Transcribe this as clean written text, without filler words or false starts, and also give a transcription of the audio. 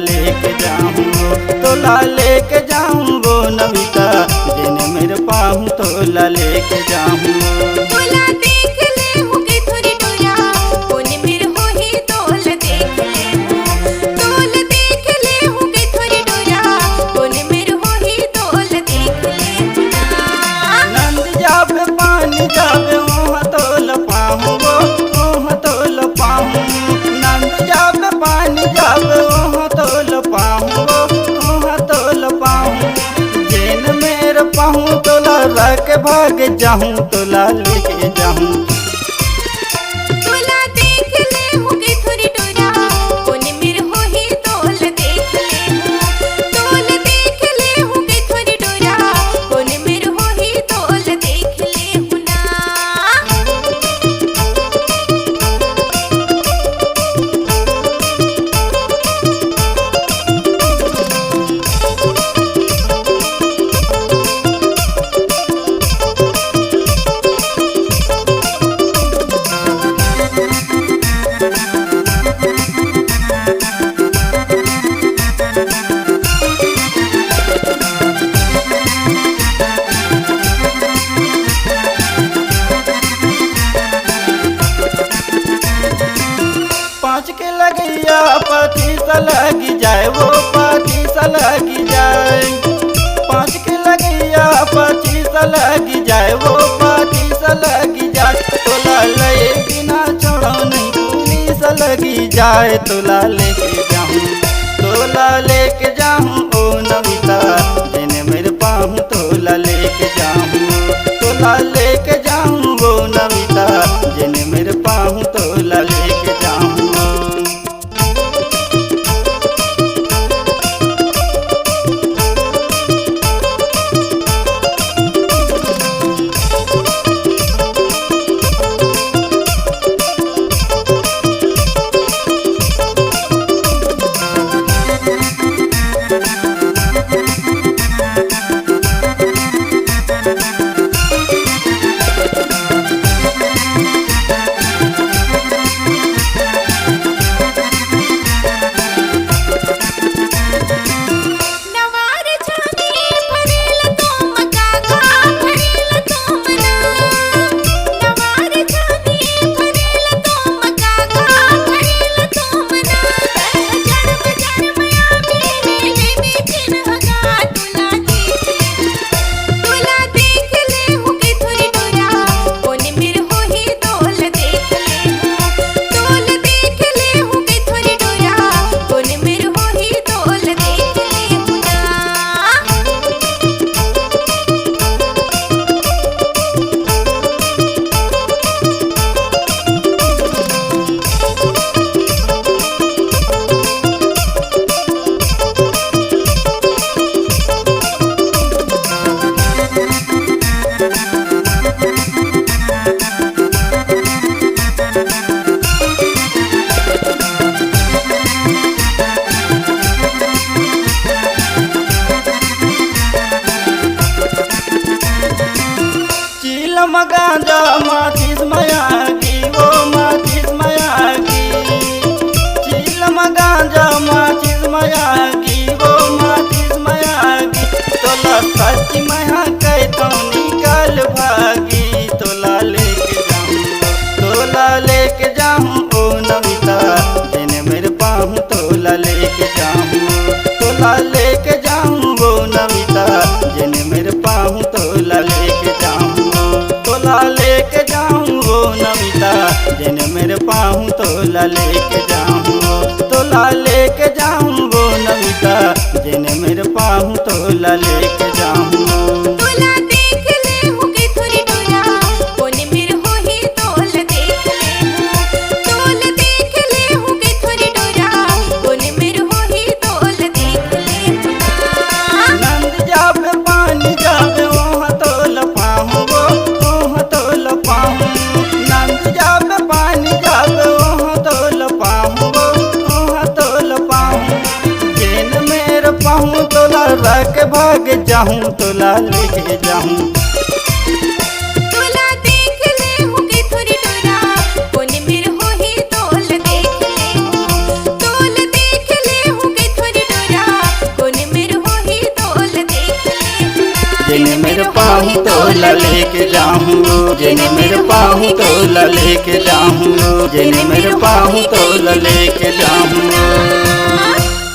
लेके जाऊँ, तोला लेके जाऊँ वो नमिता जिन्हें मेरे पाऊँ तोला लेके जाऊँ। तोला देख ले होगे थोड़ी डोरा कोने मेरे हो ही तोला देख ले तोला देख ले होगे थोड़ी डोरा कोने मेरे हो ही तोला देख ले नंद जावे पानी जावे वहाँ तोल पाऊँ वहाँ तोल पाऊँ, नंद जावे पानी जावे वहाँ तोल पाऊँ वहाँ तोल पाऊँ, जिन मेरे पाऊँ तोला रख भाग जाऊँ तोला लेके जाऊँ। तोला देख ले होगे थोड़ी डोरा कोने मेरे हो ही तोला देख ले तोला देख ले होगे थोड़ी डोरा कोने मेरे हो ही तोला देख ले हुना। पाँच के लगैया 25 लगी जाए वो 25 लगी जाए, पाँच के लगैया 25 लगी जाए वो 25 लगी जाए, तोला ले बिना छोड़ो नहीं पुलिस लगी जाए तोला लेके जाऊँ, तोला लेके जाऊँ ओ नमिता जिन्हें मेरे पाऊँ तोला लेके जाऊँ, तोला लेके जाऊँ वो नमिता जिन्हें मेरे पाऊँ तोला लेके जाऊँ। नवार छानी भरेल तो मकागा भरेल तो मना नवार छानी भरेल तो मकागा भरेल तो मना जड़ मया मेरे लेने चिन हगा तोला देख ले होगे थोड़ी डोरा कोने मेरे हो ही तोला देख ले तोला देख ले होगे थोड़ी डोरा कोने मेरे हो ही तोला देख ले हुना। चीलम गांजा माचिस मयागी वो माचिस मयागी, चीलम गांजा माचिस मयागी वो माचिस मयागी, तोला सच मया कह तो निकल भागी तोला लेके जाऊँ, तोला लेके जाऊँ ओ नमिता जिन्हें मेरे पाऊँ तोला लेके जाऊँ, तोला लेके जाऊँ वो नमिता जिन्हें मेरे पाऊँ तोला लेके जाऊँ, तोला लेके जाऊँ वो नमिता जिन्हें मेरे पाऊँ तोला लेके जाऊँ, तोला लेके जाऊँ वो नमिता जिन्हें मेरे पाऊँ तोला लेके जाऊँ। तोला देख ले होगे थोड़ी डोरा कोने मेरे हो ही तोला देख ले तोला देख ले होगे थोड़ी डोरा कोने मेरे हो ही तोला देख ले नंद जावे पानी जावे वहाँ तोल पाऊँ वहाँ तोल पाऊँ, नंद जावे पानी जावे वहाँ तोल पाऊँ वहाँ तोल पाऊँ, जिन मेरे पाऊँ तोला रख भाग जाऊँ तोला लेके जाऊँ। तोला देख ले होगे थोड़ी डोरा कोने मेरे हो ही तोला देख ले तोला देख ले होगे थोड़ी तोला लेके जाऊँ जिन्हें मेरे पाहूँ तोला लेके जाऊँ जिन्हें मेरे पाहूँ तोला लेके जाऊँ।